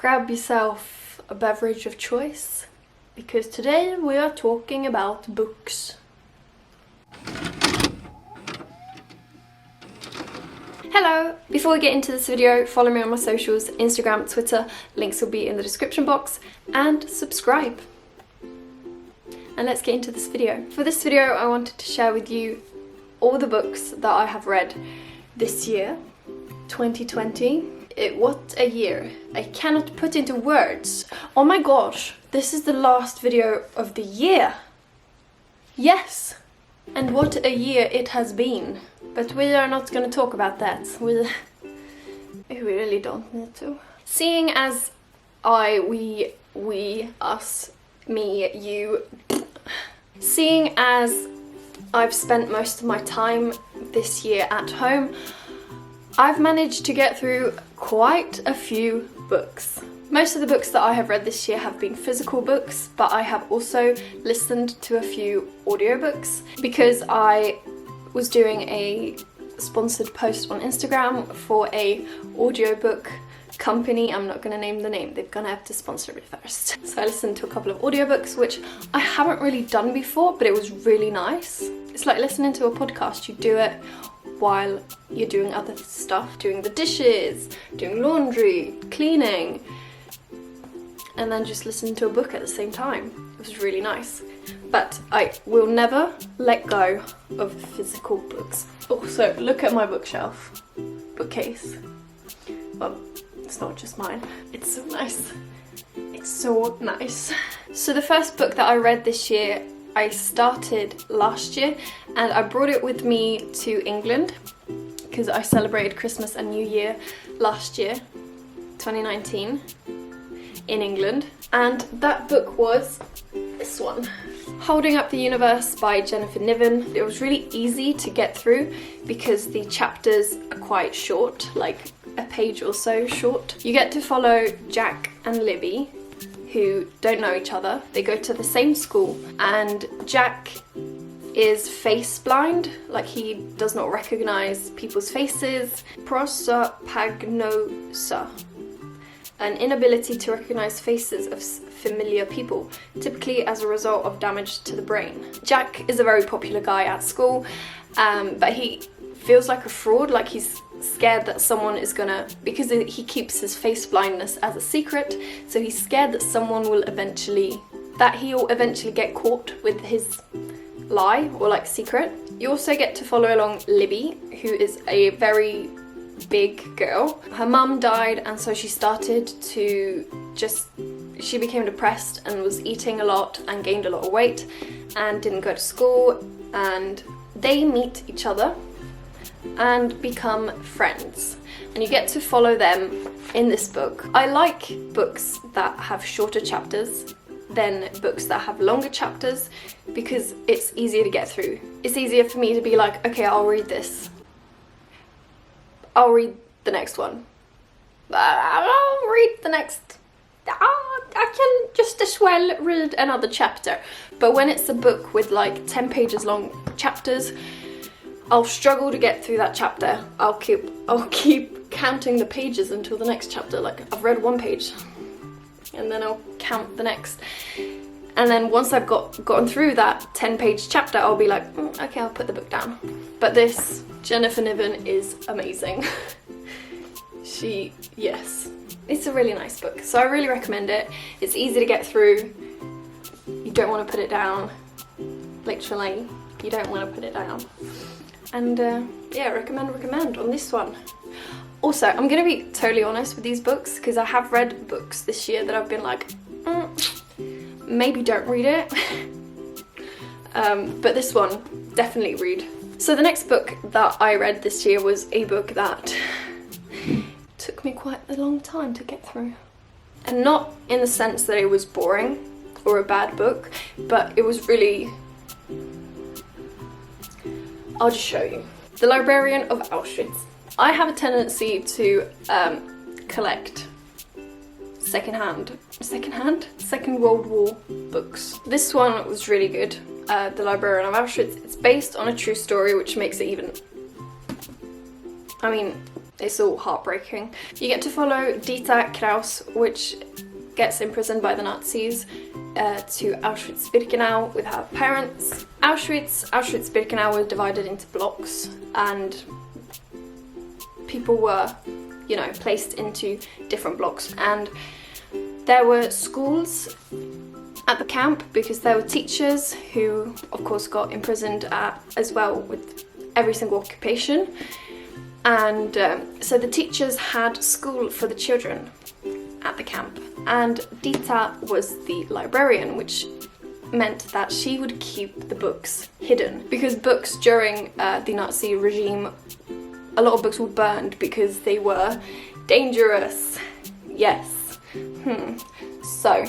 grab yourself a beverage of choice, because today we are talking about books. Hello! Before we get into this video, follow me on my socials, Instagram, Twitter, links will be in the description box, and subscribe. And let's get into this video. For this video I wanted to share with you all the books that I have read this year, 2020. What a year. I cannot put into words. Oh my gosh, this is the last video of the year. Yes! And what a year it has been. But we are not going to talk about that. We really don't need to. Seeing as we, us, me, you... Seeing as I've spent most of my time this year at home, I've managed to get through quite a few books. Most of the books that I have read this year have been physical books, but I have also listened to a few audiobooks because I was doing a sponsored post on Instagram for a audiobook company. I'm not going to name the name, they're going to have to sponsor me first. So I listened to a couple of audiobooks, which I haven't really done before, but it was really nice. It's like listening to a podcast. You do it while you're doing other stuff, doing the dishes, doing laundry, cleaning, and then just listen to a book at the same time. It was really nice. But I will never let go of physical books. Also, look at my bookshelf, bookcase. Well, it's not just mine. It's so nice. It's so nice. So the first book that I read this year, I started last year, and I brought it with me to England because I celebrated Christmas and New Year last year, 2019, in England. And that book was this one, Holding Up the Universe by Jennifer Niven. It was really easy to get through because the chapters are quite short, like a page or so short. You get to follow Jack and Libby, who don't know each other. They go to the same school, and Jack is face blind, like he does not recognize people's faces. Prosopagnosia, an inability to recognize faces of familiar people, typically as a result of damage to the brain. Jack is a very popular guy at school, but he feels like a fraud, like he's scared that someone is gonna, because he keeps his face blindness as a secret, so he's scared that he'll eventually get caught with his lie or like secret. You also get to follow along Libby, who is a very big girl. Her mum died, and so she became depressed and was eating a lot and gained a lot of weight and didn't go to school, and they meet each other and become friends, and you get to follow them in this book. I like books that have shorter chapters than books that have longer chapters because it's easier to get through. It's easier for me to be like, okay, I'll read this, I'll read the next one, I'll read the next, I can just as well read another chapter. But when it's a book with like 10 pages long chapters, I'll struggle to get through that chapter. I'll keep counting the pages until the next chapter. Like, I've read one page, and then I'll count the next. And then once I've gotten through that 10-page chapter, I'll be like, okay, I'll put the book down. But this, Jennifer Niven, is amazing. Yes. It's a really nice book, so I really recommend it. It's easy to get through. You don't want to put it down. Literally, you don't want to put it down. And yeah, recommend on this one. Also, I'm going to be totally honest with these books because I have read books this year that I've been like, maybe don't read it. But this one, definitely read. So the next book that I read this year was a book that took me quite a long time to get through. And not in the sense that it was boring or a bad book, but it was really... I'll just show you. The Librarian of Auschwitz. I have a tendency to collect Second World War books. This one was really good. The Librarian of Auschwitz. It's based on a true story, which makes it even... I mean, it's all heartbreaking. You get to follow Gytha Kraus, which gets imprisoned by the Nazis to Auschwitz-Birkenau with her parents. Auschwitz-Birkenau were divided into blocks, and people were, you know, placed into different blocks. And there were schools at the camp because there were teachers who, of course, got imprisoned as well with every single occupation. And so the teachers had school for the children at the camp, and Gytha was the librarian, which meant that she would keep the books hidden, because books during the Nazi regime, a lot of books were burned because they were dangerous. Yes. So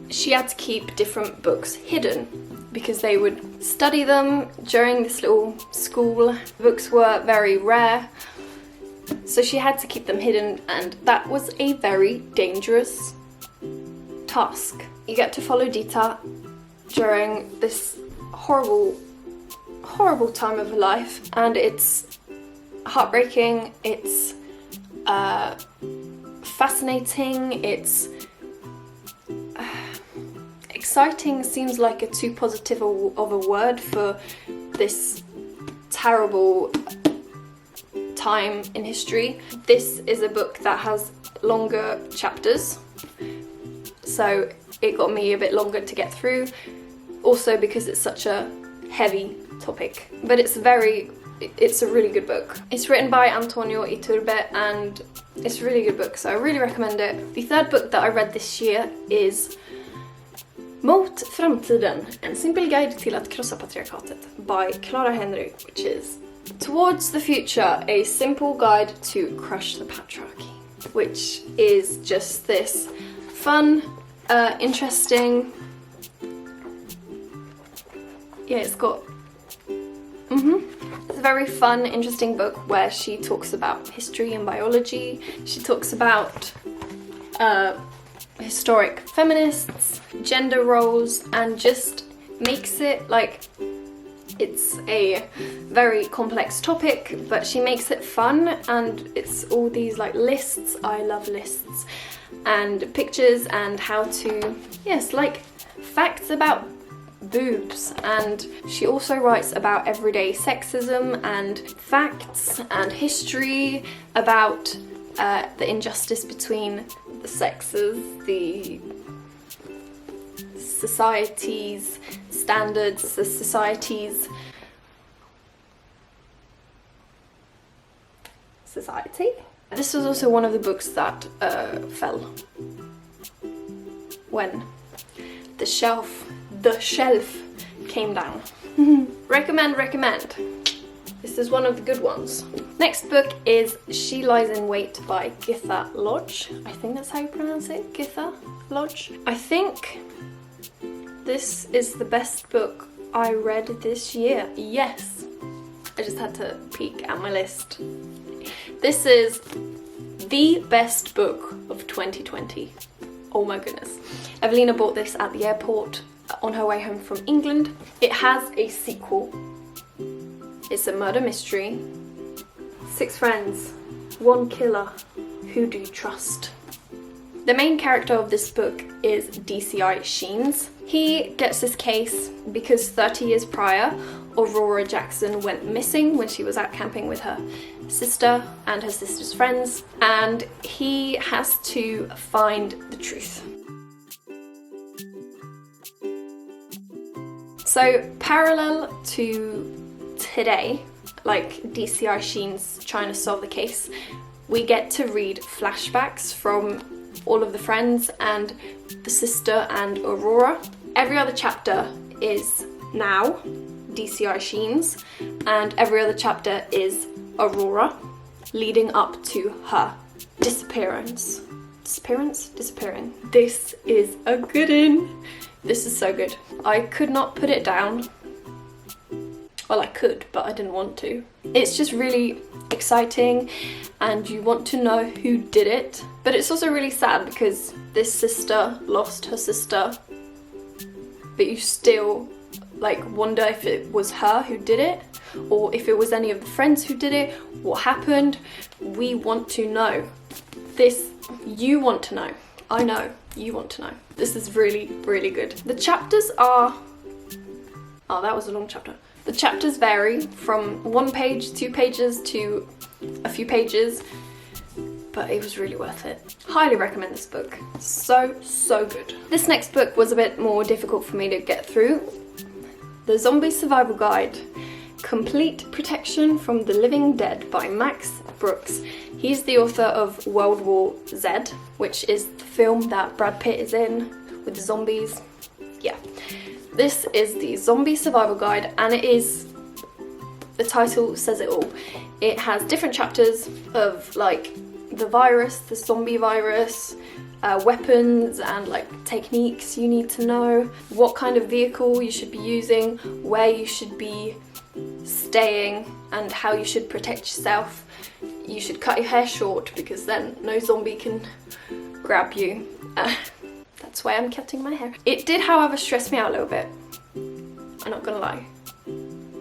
she had to keep different books hidden because they would study them during this little school. Books were very rare, so she had to keep them hidden, and that was a very dangerous task. You get to follow Gytha during this horrible, horrible time of her life, and it's heartbreaking, it's fascinating, it's exciting seems like a too positive of a word for this terrible time in history. This is a book that has longer chapters, so it got me a bit longer to get through, also because it's such a heavy topic. But it's a really good book. It's written by Antonio Iturbe, and it's a really good book, so I really recommend it. The third book that I read this year is Mot framtiden, en simpel guide till att krossa patriarkatet by Clara Henry, which is Towards the Future, a simple guide to crush the patriarchy, which is just this fun, interesting, it's a very fun, interesting book where she talks about history and biology. She talks about historic feminists, gender roles, and just makes it like it's a very complex topic, but she makes it fun, and it's all these like lists. I love lists and pictures and how to, yes, like facts about boobs. And she also writes about everyday sexism and facts and history about the injustice between the sexes, the society's standards, the society's society. This was also one of the books that fell when the shelf came down. Recommend. This is one of the good ones. Next book is She Lies in Wait by Gytha Lodge. I think that's how you pronounce it, Gytha Lodge. I think this is the best book I read this year. Yes! I just had to peek at my list. This is the best book of 2020. Oh my goodness. Evelina bought this at the airport on her way home from England. It has a sequel. It's a murder mystery. 6 friends, 1 killer. Who do you trust? The main character of this book is DCI Sheens. He gets this case because 30 years prior, Aurora Jackson went missing when she was out camping with her sister and her sister's friends, and he has to find the truth. So parallel to today, like DCI Sheens trying to solve the case, we get to read flashbacks from all of the friends and the sister and Aurora. Every other chapter is now DCI Sheens, and every other chapter is Aurora, leading up to her disappearance. Disappearing. This is a good one. This is so good. I could not put it down. Well, I could, but I didn't want to. It's just really exciting, and you want to know who did it. But it's also really sad because this sister lost her sister, but you still like wonder if it was her who did it. or if it was any of the friends who did it, what happened. We want to know. You want to know. I know, you want to know. This is really, really good. The chapters are... Oh, that was a long chapter. The chapters vary from 1 page, 2 pages to a few pages, but it was really worth it. Highly recommend this book. So good. This next book was a bit more difficult for me to get through. The Zombie Survival Guide. Complete Protection from the Living Dead by Max Brooks. He's the author of World War Z, which is the film that Brad Pitt is in with the zombies. Yeah. This is the Zombie Survival Guide, and it is, the title says it all. It has different chapters of like the virus, the zombie virus, weapons and like techniques you need to know, what kind of vehicle you should be using, where you should be staying and how you should protect yourself. You should cut your hair short because then no zombie can grab you. That's why I'm cutting my hair. It did, however, stress me out a little bit. I'm not gonna lie.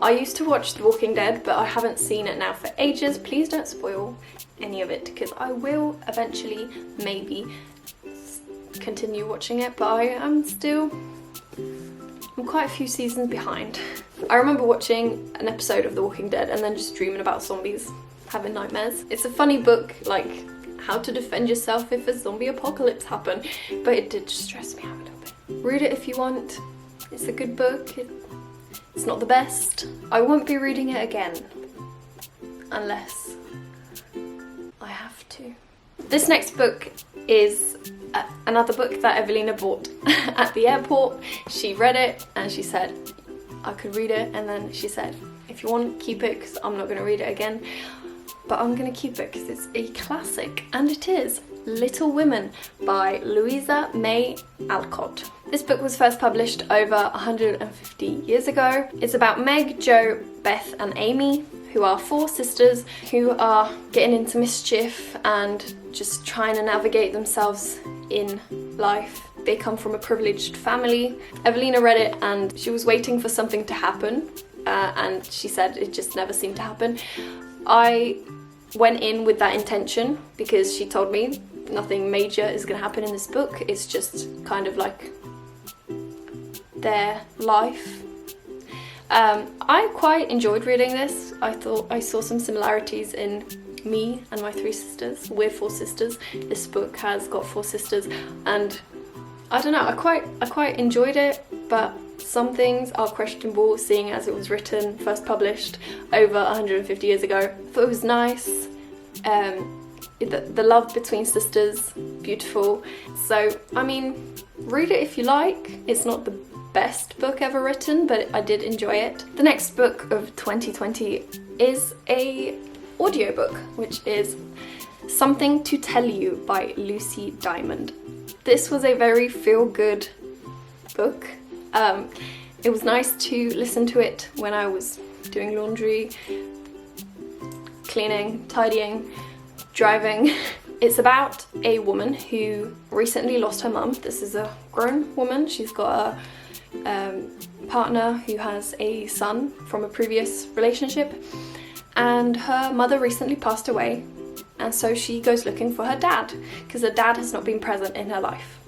I used to watch The Walking Dead, but I haven't seen it now for ages. Please don't spoil any of it because I will eventually maybe continue watching it, but I'm quite a few seasons behind. I remember watching an episode of The Walking Dead and then just dreaming about zombies, having nightmares. It's a funny book, like how to defend yourself if a zombie apocalypse happened, but it did just stress me out a little bit. Read it if you want. It's a good book. It's not the best. I won't be reading it again unless I have to. This next book is another book that Evelina bought at the airport. She read it and she said I could read it, and then she said if you want, keep it because I'm not going to read it again. But I'm going to keep it because it's a classic, and it is Little Women by Louisa May Alcott. This book was first published over 150 years ago. It's about Meg, Jo, Beth and Amy, who are 4 sisters who are getting into mischief and just trying to navigate themselves in life. They come from a privileged family. Evelina read it and she was waiting for something to happen, and she said it just never seemed to happen. I went in with that intention because she told me nothing major is going to happen in this book. It's just kind of like their life. I quite enjoyed reading this. I thought I saw some similarities in me and my 3 sisters. We're 4 sisters. This book has got 4 sisters, and I don't know, I quite enjoyed it, but some things are questionable seeing as it was written, first published over 150 years ago. I thought it was nice. The love between sisters, beautiful. So, I mean, read it if you like. It's not the best book ever written, but I did enjoy it. The next book of 2020 is a audiobook, which is Something to Tell You by Lucy Diamond. This was a very feel-good book. It was nice to listen to it when I was doing laundry, cleaning, tidying, driving. It's about a woman who recently lost her mum. This is a grown woman. She's got a partner who has a son from a previous relationship, and her mother recently passed away, and so she goes looking for her dad because her dad has not been present in her life.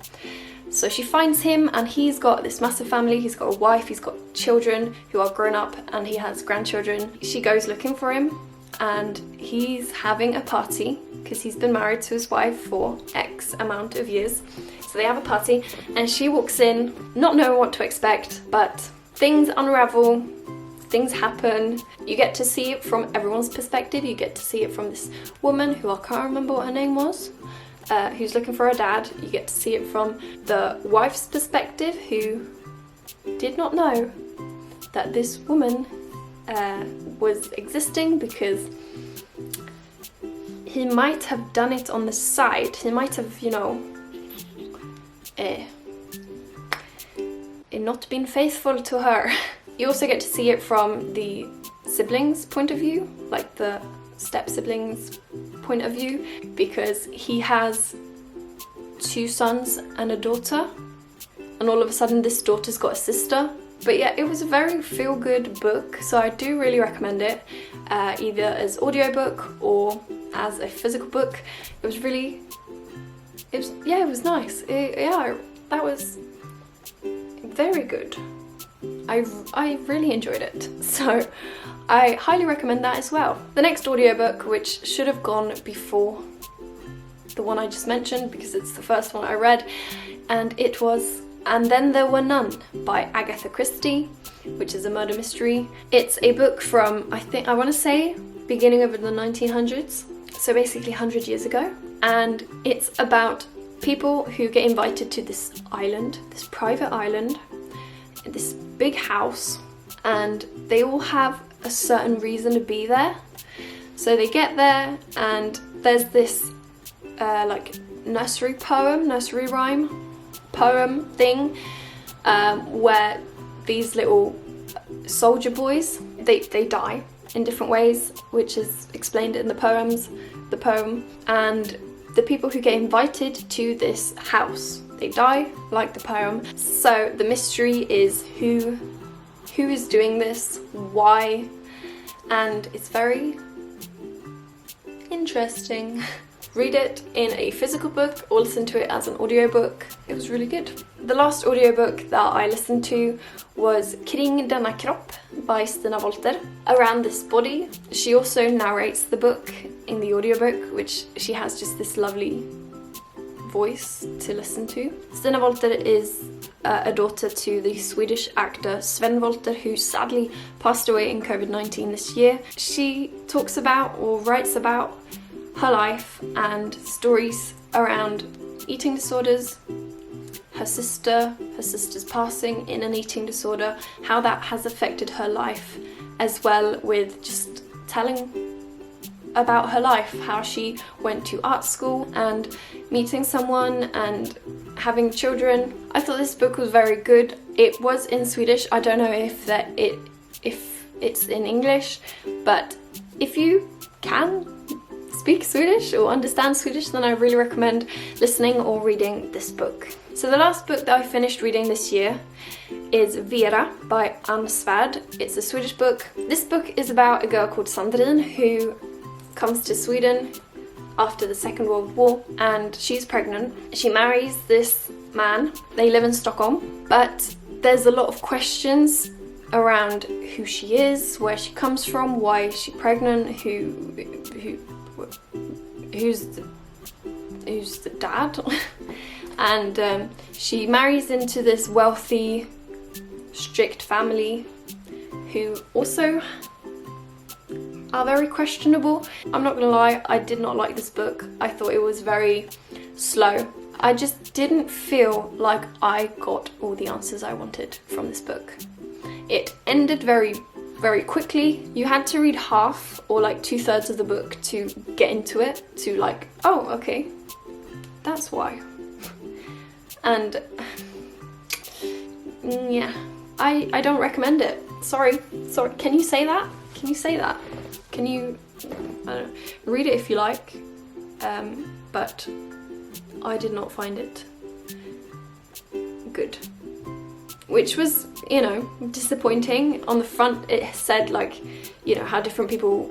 So she finds him, and he's got this massive family. He's got a wife, he's got children who are grown up, and he has grandchildren. She goes looking for him, and he's having a party because he's been married to his wife for X amount of years. So they have a party, and she walks in not knowing what to expect, but things unravel, things happen. You get to see it from everyone's perspective. You get to see it from this woman who I can't remember what her name was, who's looking for her dad. You get to see it from the wife's perspective, who did not know that this woman was existing because he might have done it on the side. He might have, you know, not been faithful to her. You also get to see it from the siblings' point of view, like the step-siblings' point of view, because he has 2 sons and a daughter, and all of a sudden this daughter's got a sister But yeah, it was a very feel-good book, so I do really recommend it, either as audiobook or as a physical book. It was nice. That was very good. I really enjoyed it, so I highly recommend that as well. The next audiobook, which should have gone before the one I just mentioned because it's the first one I read, and it was And Then There Were None by Agatha Christie, which is a murder mystery. It's a book from, I want to say, beginning of the 1900s, so basically 100 years ago, and it's about people who get invited to this island, this private island, this big house, and they all have a certain reason to be there. So they get there, and there's this like nursery rhyme poem thing, where these little soldier boys, they die in different ways, which is explained in the poem, and the people who get invited to this house, they die like the poem. So the mystery is who is doing this, why, and it's very interesting. Read it in a physical book or listen to it as an audiobook. It was really good. The last audiobook that I listened to was Kring, denna, kropp by Stina Wollter. Around this body. She also narrates the book in the audiobook, which she has just this lovely voice to listen to. Stina Wollter is a daughter to the Swedish actor Sven Wollter, who sadly passed away in COVID-19 this year. She talks about or writes about her life and stories around eating disorders, her sister's passing in an eating disorder, how that has affected her life, as well with just telling about her life, how she went to art school and meeting someone and having children. I thought this book was very good. It was in Swedish. I don't know if it's in English, but if you can speak Swedish or understand Swedish, then I really recommend listening or reading this book. So the last book that I finished reading this year is Vera by Swärd. It's a Swedish book. This book is about a girl called Sandrine who comes to Sweden after the Second World War, and she's pregnant. She marries this man. They live in Stockholm, but there's a lot of questions around who she is, where she comes from, why is she pregnant, who's the dad. And she marries into this wealthy, strict family who also are very questionable. I'm not gonna lie, I did not like this book. I thought it was very slow. I just didn't feel like I got all the answers I wanted from this book. It ended very quickly. You had to read half or like 2/3 of the book to get into it, to like, oh, okay, that's why. And yeah, I don't recommend it. Sorry, can you say that? Can you, I don't know, read it if you like, but I did not find it good. Which was, disappointing. On the front it said like, how different people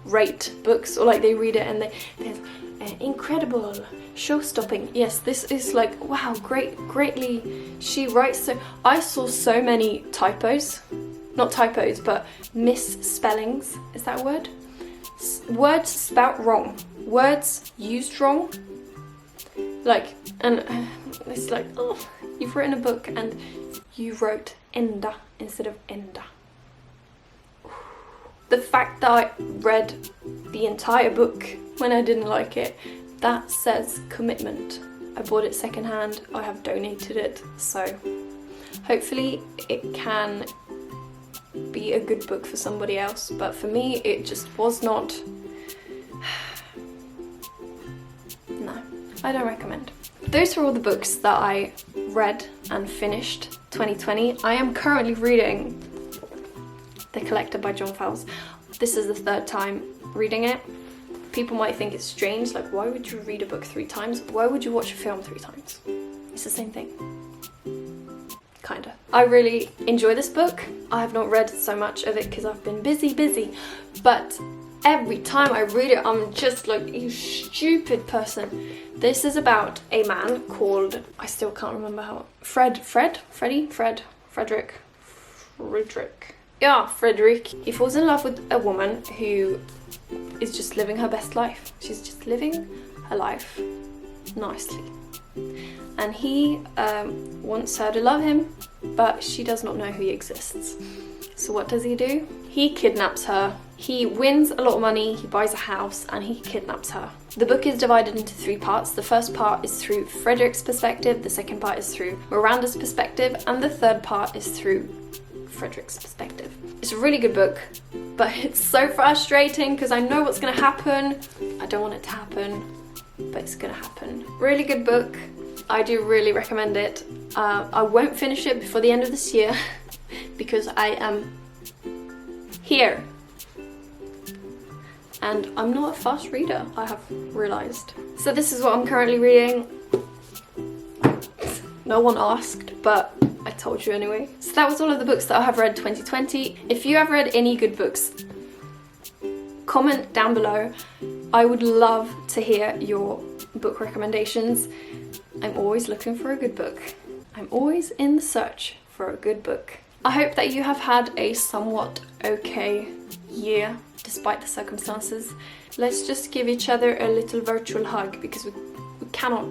rate books, or like they read it and they're incredible, show-stopping. Yes, this is like, wow, greatly she writes. So I saw so many typos, not typos, but misspellings. Is that a word? Words spelt wrong, words used wrong. Like, and it's like, oh, you've written a book and you wrote enda instead of enda. The fact that I read the entire book when I didn't like it, that says commitment. I bought it secondhand, I have donated it, so hopefully it can be a good book for somebody else, but for me it just was not. No, I don't recommend. Those are all the books that I read and finished 2020. I am currently reading The Collector by Fowles. This is the 3rd time reading it. People might think it's strange, like, why would you read a book 3 times? Why would you watch a film 3 times? It's the same thing. kinda. I really enjoy this book. I have not read so much of it because I've been busy, but every time I read it, I'm just like, you stupid person. This is about a man called, I still can't remember how, Frederick. Yeah, Frederick. He falls in love with a woman who is just living her best life. She's just living her life nicely. And he wants her to love him, but she does not know he exists. So what does he do? He kidnaps her. He wins a lot of money, he buys a house, and he kidnaps her. The book is divided into 3 parts. The first part is through Frederick's perspective, the second part is through Miranda's perspective, and the third part is through Frederick's perspective. It's a really good book, but it's so frustrating because I know what's going to happen. I don't want it to happen, but it's going to happen. Really good book. I do really recommend it. I won't finish it before the end of this year because I am here. And I'm not a fast reader, I have realised. So this is what I'm currently reading. No one asked, but I told you anyway. So that was all of the books that I have read 2020. If you have read any good books, comment down below. I would love to hear your book recommendations. I'm always looking for a good book. I'm always in the search for a good book. I hope that you have had a somewhat okay year, despite the circumstances. Let's just give each other a little virtual hug because we cannot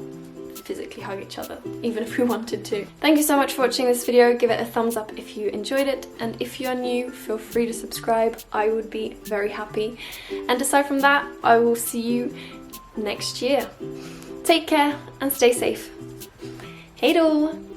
physically hug each other, even if we wanted to. Thank you so much for watching this video. Give it a thumbs up if you enjoyed it, and if you are new, feel free to subscribe. I would be very happy. And aside from that, I will see you next year. Take care and stay safe. Haydon!